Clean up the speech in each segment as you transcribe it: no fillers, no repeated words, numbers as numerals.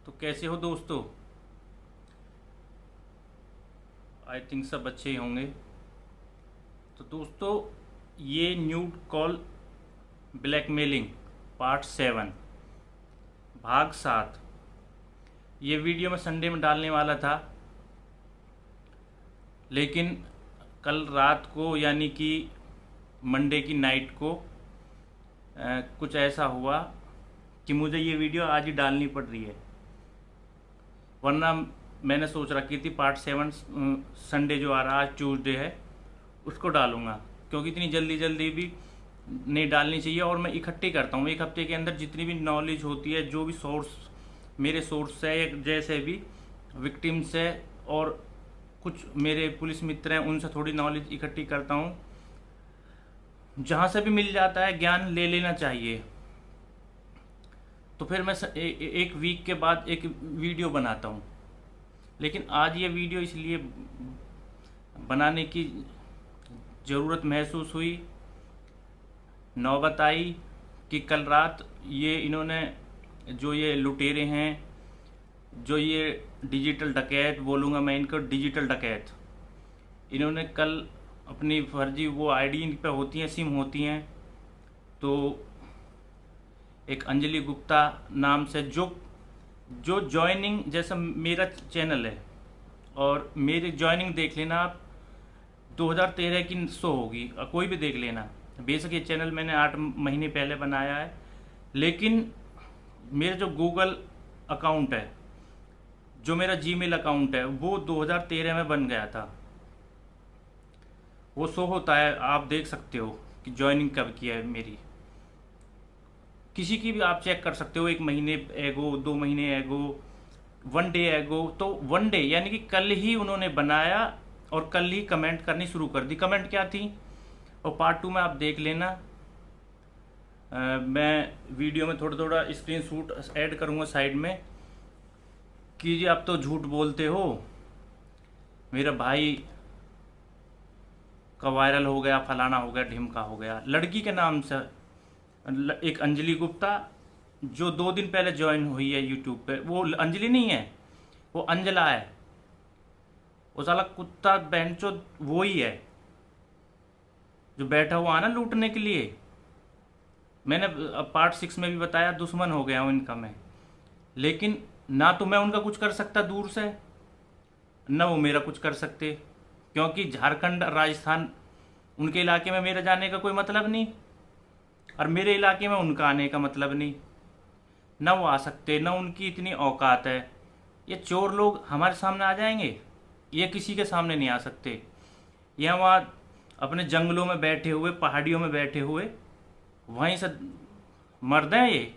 तो कैसे हो दोस्तों। आई थिंक सब अच्छे ही होंगे। तो दोस्तों, ये न्यूड कॉल ब्लैकमेलिंग पार्ट 7 भाग 7, ये वीडियो मैं संडे में डालने वाला था, लेकिन कल रात को यानी कि मंडे की नाइट को कुछ ऐसा हुआ कि मुझे ये वीडियो आज ही डालनी पड़ रही है। वरना मैंने सोच रखी थी पार्ट 7 संडे जो आ रहा है, आज ट्यूसडे है, उसको डालूंगा, क्योंकि इतनी जल्दी जल्दी भी नहीं डालनी चाहिए। और मैं इकट्ठी करता हूँ एक हफ्ते के अंदर जितनी भी नॉलेज होती है, जो भी सोर्स मेरे सोर्स है, जैसे भी विक्टिम्स है और कुछ मेरे पुलिस मित्र हैं, उनसे थोड़ी नॉलेज इकट्ठी करता हूँ। जहाँ से भी मिल जाता है ज्ञान ले लेना चाहिए। तो फिर मैं एक वीक के बाद एक वीडियो बनाता हूँ। लेकिन आज ये वीडियो इसलिए बनाने की ज़रूरत महसूस हुई, नौबत आई कि कल रात ये इन्होंने, जो ये लुटेरे हैं, जो ये डिजिटल डकैत बोलूँगा मैं इनको, डिजिटल डकैत, इन्होंने कल अपनी फर्जी वो आईडी इन पर होती हैं, सिम होती हैं, तो एक अंजलि गुप्ता नाम से जो ज्वाइनिंग, जैसा मेरा चैनल है और मेरी ज्वाइनिंग देख लेना आप, 2013 की शो होगी, कोई भी देख लेना। बेशक ये चैनल मैंने 8 महीने पहले बनाया है, लेकिन मेरा जो गूगल अकाउंट है, जो मेरा जीमेल अकाउंट है, वो 2013 में बन गया था। वो शो होता है, आप देख सकते हो कि ज्वाइनिंग कब किया है मेरी। किसी की भी आप चेक कर सकते हो, 1 महीने एगो, 2 महीने एगो, 1 डे एगो। तो 1 डे यानी कि कल ही उन्होंने बनाया और कल ही कमेंट करनी शुरू कर दी। कमेंट क्या थी और पार्ट 2 में आप देख लेना। मैं वीडियो में थोड़ा थोड़ा स्क्रीन शॉट ऐड करूँगा साइड में कि जी आप तो झूठ बोलते हो, मेरा भाई का वायरल हो गया, फलाना हो गया, ढिमका हो गया। लड़की के नाम से एक अंजलि गुप्ता, जो 2 दिन पहले ज्वाइन हुई है यूट्यूब पे, वो अंजलि नहीं है, वो अंजला है। वो साला कुत्ता बेंचो वो ही है जो बैठा हुआ है ना लूटने के लिए। मैंने पार्ट 6 में भी बताया, दुश्मन हो गया हूँ इनका मैं। लेकिन ना तो मैं उनका कुछ कर सकता दूर से, ना वो मेरा कुछ कर सकते, क्योंकि झारखंड राजस्थान उनके इलाके में मेरे जाने का कोई मतलब नहीं, और मेरे इलाके में उनका आने का मतलब नहीं। ना वो आ सकते, ना उनकी इतनी औकात है। ये चोर लोग हमारे सामने आ जाएंगे, ये किसी के सामने नहीं आ सकते। ये वहाँ अपने जंगलों में बैठे हुए, पहाड़ियों में बैठे हुए, वहीं से मर्द हैं ये,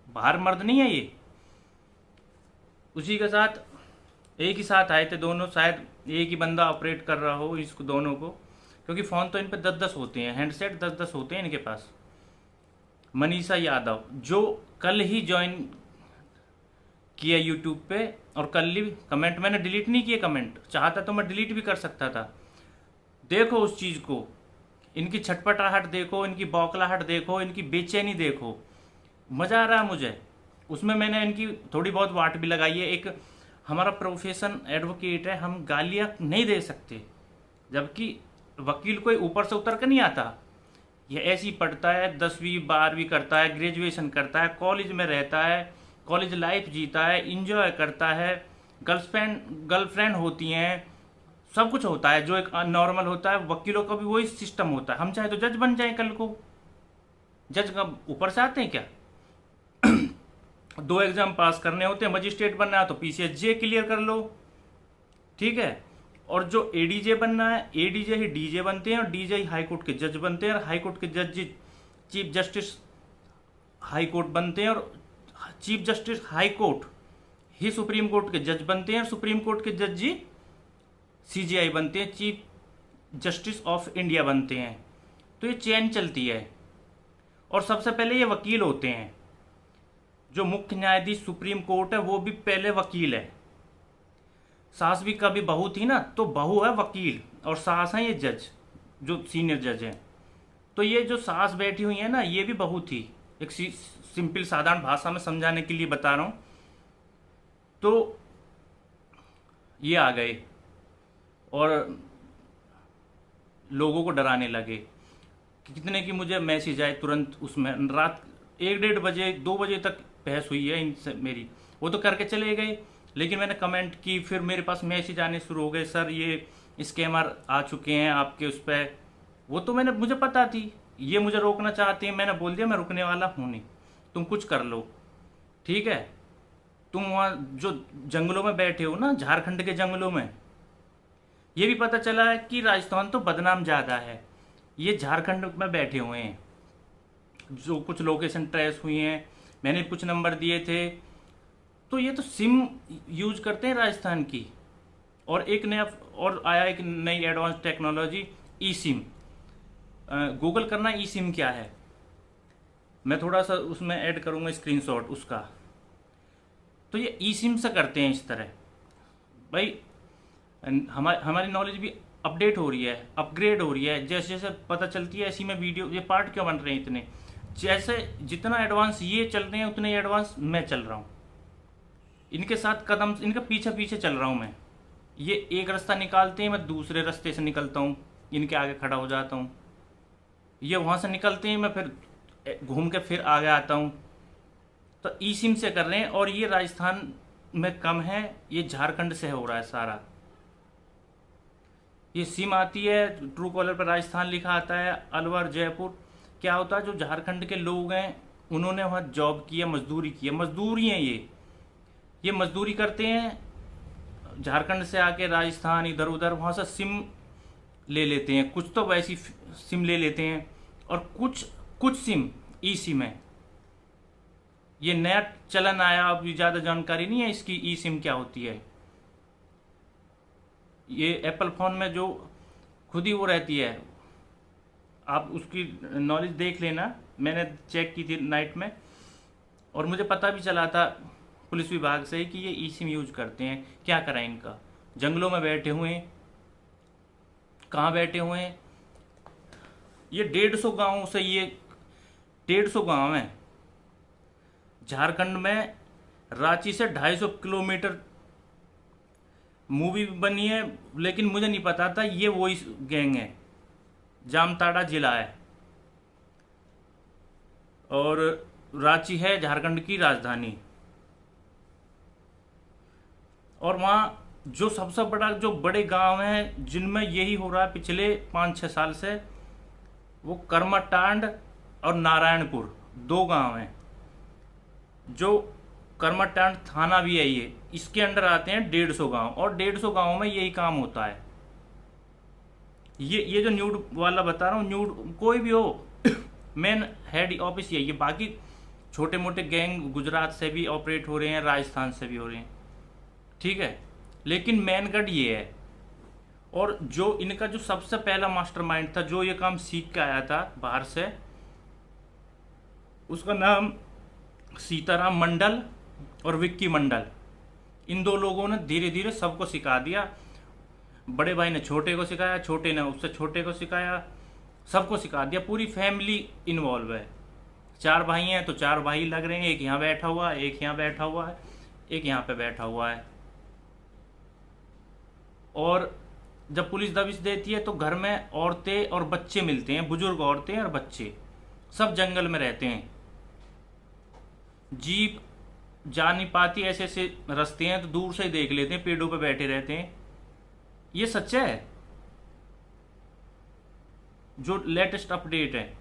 बाहर मर्द नहीं है ये। उसी के साथ एक ही साथ आए थे दोनों, शायद एक ही बंदा ऑपरेट कर रहा हो इसको दोनों को, क्योंकि फ़ोन तो इन पे 10-10 होते हैं, हैंडसेट 10-10 होते हैं इनके पास। मनीषा यादव, जो कल ही ज्वाइन किया यूट्यूब पे, और कल ही कमेंट, मैंने डिलीट नहीं किए कमेंट, चाहता तो मैं डिलीट भी कर सकता था। देखो उस चीज़ को, इनकी छटपटाहट देखो, इनकी बौखलाहट देखो, इनकी बेचैनी देखो, मज़ा आ रहा है मुझे उसमें। मैंने इनकी थोड़ी बहुत वाट भी लगाई है। एक हमारा प्रोफेशन एडवोकेट है, हम गालियाँ नहीं दे सकते, जबकि वकील कोई ऊपर से उतर कर नहीं आता। ये ऐसे ही पढ़ता है, 10वीं 12वीं करता है, ग्रेजुएशन करता है, कॉलेज में रहता है, कॉलेज लाइफ जीता है, इंजॉय करता है, गर्लफ्रेंड होती हैं, सब कुछ होता है जो एक नॉर्मल होता है। वकीलों का भी वही सिस्टम होता है। हम चाहे तो जज बन जाए कल को, जज का ऊपर से आते हैं क्या? 2 एग्जाम पास करने होते हैं, मजिस्ट्रेट बनना है तो PCSJ क्लियर कर लो, ठीक है। और जो ADJ बनना है, ADJ ही DJ बनते हैं, और DJ ही हाई कोर्ट के जज बनते हैं, और हाई कोर्ट के जज चीफ जस्टिस हाई कोर्ट बनते हैं, और चीफ जस्टिस हाई कोर्ट ही सुप्रीम कोर्ट के जज बनते हैं, और सुप्रीम कोर्ट के जज जी CJI बनते हैं, चीफ जस्टिस ऑफ इंडिया बनते हैं। तो ये चेन चलती है। और सबसे पहले ये वकील होते हैं। जो मुख्य न्यायाधीश सुप्रीम कोर्ट है, वो भी पहले वकील है। सास भी कभी बहू थी ना, तो बहू है वकील और सास है ये जज, जो सीनियर जज हैं। तो ये जो सास बैठी हुई है ना, ये भी बहू थी। एक सिंपल साधारण भाषा में समझाने के लिए बता रहा हूँ। तो ये आ गए और लोगों को डराने लगे। कितने की मुझे मैसेज आए तुरंत, उसमें रात 1-1:30 बजे 2 बजे तक बहस हुई है इनसे मेरी। वो तो करके चले गए, लेकिन मैंने कमेंट की, फिर मेरे पास मैसेज आने शुरू हो गए, सर ये स्कैमर आ चुके हैं आपके उस पर। वो तो मुझे पता थी ये मुझे रोकना चाहते हैं। मैंने बोल दिया मैं रुकने वाला हूँ नहीं, तुम कुछ कर लो, ठीक है। तुम वहाँ जो जंगलों में बैठे हो ना, झारखंड के जंगलों में, ये भी पता चला है कि राजस्थान तो बदनाम ज़्यादा है, ये झारखंड में बैठे हुए हैं। जो कुछ लोकेशन ट्रेस हुई हैं, मैंने कुछ नंबर दिए थे, तो ये तो सिम यूज करते हैं राजस्थान की। और एक नया और आया, एक नई एडवांस टेक्नोलॉजी, ई सिम। गूगल करना ई सिम क्या है, मैं थोड़ा सा उसमें ऐड करूँगा स्क्रीनशॉट उसका। तो ये ई सिम से करते हैं इस तरह। भाई हमारी नॉलेज भी अपडेट हो रही है, अपग्रेड हो रही है, जैसे जैसे पता चलती है ऐसी में वीडियो। ये पार्ट क्यों बन रहे हैं इतने, जैसे जितना एडवांस ये चल रहे हैं उतने एडवांस मैं चल रहा हूँ, इनके साथ कदम, इनके पीछे पीछे चल रहा हूँ मैं। ये एक रास्ता निकालते हैं, मैं दूसरे रास्ते से निकलता हूँ, इनके आगे खड़ा हो जाता हूँ। ये वहाँ से निकलते हैं, मैं फिर घूम के फिर आगे आता हूँ। तो ई सिम से कर रहे हैं, और ये राजस्थान में कम है, ये झारखंड से हो रहा है सारा। ये सिम आती है, ट्रू कॉलर पर राजस्थान लिखा आता है, अलवर जयपुर। क्या होता है, जो झारखंड के लोग हैं उन्होंने वहाँ जॉब की है, मजदूरी की है, मजदूरी हैं ये मजदूरी करते हैं, झारखंड से आके राजस्थान इधर उधर वहाँ से सिम ले लेते हैं। कुछ तो वैसी सिम ले लेते हैं, और कुछ सिम ई सिम है। ये नया चलन आया, अभी ज़्यादा जानकारी नहीं है इसकी, ई सिम क्या होती है। ये एप्पल फ़ोन में जो खुद ही वो रहती है, आप उसकी नॉलेज देख लेना, मैंने चेक की थी नाइट में, और मुझे पता भी चला था पुलिस विभाग से कि ये ई सिम यूज करते हैं। क्या करें इनका, जंगलों में बैठे हुए हैं, कहाँ बैठे हुए हैं। ये 150 गाँव से, ये 150 गाँव हैं झारखंड में। रांची से 250 किलोमीटर मूवी बनी है, लेकिन मुझे नहीं पता था ये वही गैंग है। जामताड़ा जिला है, और रांची है झारखंड की राजधानी। और वहाँ जो सबसे बड़ा, जो बड़े गांव हैं जिनमें यही हो रहा है पिछले 5-6 साल से, वो करमाटांड और नारायणपुर 2 गांव हैं। जो करमाटांड थाना भी है, ये इसके अंडर आते हैं 150 गांव, और 150 गांवों में यही काम होता है। ये जो न्यूड वाला बता रहा हूँ, न्यूड कोई भी हो, मेन हेड ऑफिस यही है। बाकी छोटे मोटे गैंग गुजरात से भी ऑपरेट हो रहे हैं, राजस्थान से भी हो रहे हैं, ठीक है, लेकिन मेन गढ़ ये है। और जो इनका जो सबसे पहला मास्टरमाइंड था, जो ये काम सीख के आया था बाहर से, उसका नाम सीताराम मंडल और विक्की मंडल। इन 2 लोगों ने धीरे धीरे सबको सिखा दिया। बड़े भाई ने छोटे को सिखाया, छोटे ने उससे छोटे को सिखाया, सबको सिखा दिया। पूरी फैमिली इन्वॉल्व है। 4 भाई हैं तो 4 भाई लग रहे हैं, एक यहाँ बैठा हुआ है, एक यहाँ बैठा हुआ है, एक यहाँ पे बैठा हुआ है। और जब पुलिस दबिश देती है तो घर में औरतें और बच्चे मिलते हैं, बुजुर्ग औरतें और बच्चे, सब जंगल में रहते हैं। जीप जा नहीं पाती, ऐसे ऐसे रास्ते हैं तो दूर से ही देख लेते हैं, पेड़ों पे बैठे रहते हैं। ये सच्चा है, जो लेटेस्ट अपडेट है।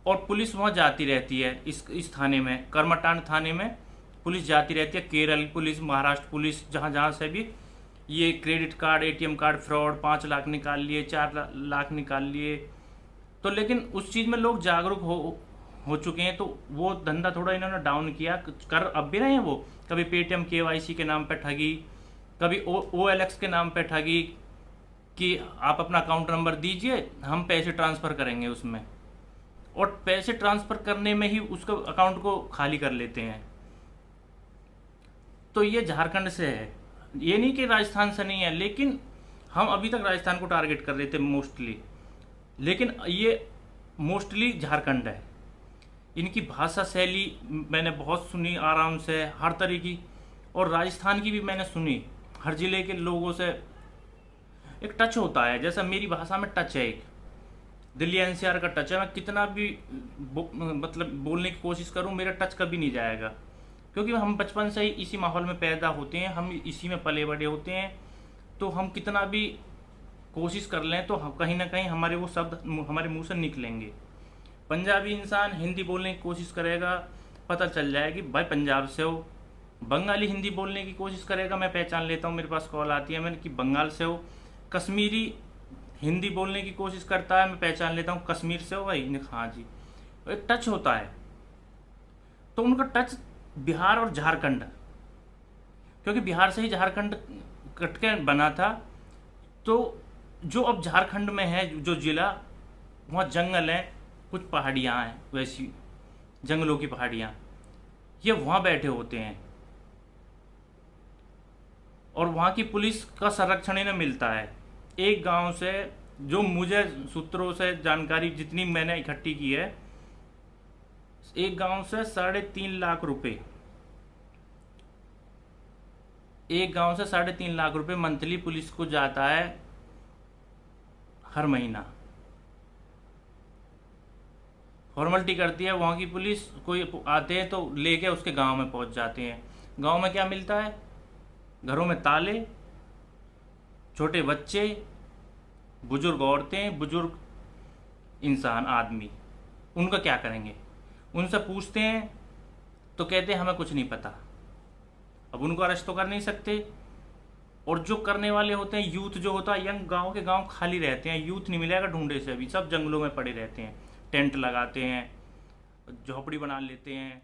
और पुलिस वहाँ जाती रहती है, इस थाने में, करमाटांड थाने में पुलिस जाती रहती है। केरल पुलिस, महाराष्ट्र पुलिस, जहाँ जहाँ से भी ये credit card, ATM card fraud, 5 lakh निकाल लिए, 4 लाख निकाल लिए। तो लेकिन उस चीज़ में लोग जागरूक हो चुके हैं, तो वो धंधा थोड़ा इन्होंने डाउन किया। कर अब भी रहे हैं वो, कभी पेटीएम KYC के नाम पे ठगी, कभी OLX के नाम पे ठगी, कि आप अपना अकाउंट नंबर दीजिए, हम पैसे ट्रांसफ़र करेंगे उसमें, और पैसे ट्रांसफ़र करने में ही उसको अकाउंट को खाली कर लेते हैं। तो ये झारखंड से है, ये नहीं कि राजस्थान से नहीं है, लेकिन हम अभी तक राजस्थान को टारगेट कर रहे थे मोस्टली, लेकिन ये मोस्टली झारखंड है। इनकी भाषा शैली मैंने बहुत सुनी आराम से, हर तरह की और राजस्थान की भी मैंने सुनी। हर ज़िले के लोगों से एक टच होता है, जैसा मेरी भाषा में टच है, एक दिल्ली एनसीआर का टच है। मैं कितना भी मतलब बोलने की कोशिश करूं, मेरा टच कभी नहीं जाएगा, क्योंकि हम बचपन से ही इसी माहौल में पैदा होते हैं, हम इसी में पले बड़े होते हैं। तो हम कितना भी कोशिश कर लें तो कहीं ना कहीं हमारे वो शब्द हमारे मुंह से निकलेंगे। पंजाबी इंसान हिंदी बोलने की कोशिश करेगा, पता चल जाएगी भाई पंजाब से हो। बंगाली हिंदी बोलने की कोशिश करेगा, मैं पहचान लेता हूँ, मेरे पास कॉल आती है मैंने कि बंगाल से हो। कश्मीरी हिंदी बोलने की कोशिश करता है, मैं पहचान लेता हूँ कश्मीर से हो भाई, हाँ जी। एक टच होता है। तो उनका टच बिहार और झारखंड, क्योंकि बिहार से ही झारखंड कट के बना था। तो जो अब झारखंड में है जो ज़िला, वहाँ जंगल है, कुछ पहाड़ियाँ हैं, वैसी जंगलों की पहाड़ियाँ, ये वहाँ बैठे होते हैं और वहाँ की पुलिस का संरक्षण इन्हें मिलता है। एक गांव से, जो मुझे सूत्रों से जानकारी जितनी मैंने इकट्ठी की है, एक गांव से 3.5 लाख रुपए, एक गांव से 3.5 लाख रुपए मंथली पुलिस को जाता है हर महीना। फॉर्मेलिटी करती है वहाँ की पुलिस, कोई आते हैं तो लेके उसके गांव में पहुँच जाते हैं। गांव में क्या मिलता है? घरों में ताले, छोटे बच्चे, बुजुर्ग औरतें, बुजुर्ग इंसान, आदमी, उनका क्या करेंगे? उनसे पूछते हैं तो कहते हैं हमें कुछ नहीं पता। अब उनको अरेस्ट तो कर नहीं सकते, और जो करने वाले होते हैं, यूथ जो होता है, यंग, गांव के गांव खाली रहते हैं, यूथ नहीं मिलेगा ढूंढे से भी, सब जंगलों में पड़े रहते हैं, टेंट लगाते हैं, झोपड़ी बना लेते हैं।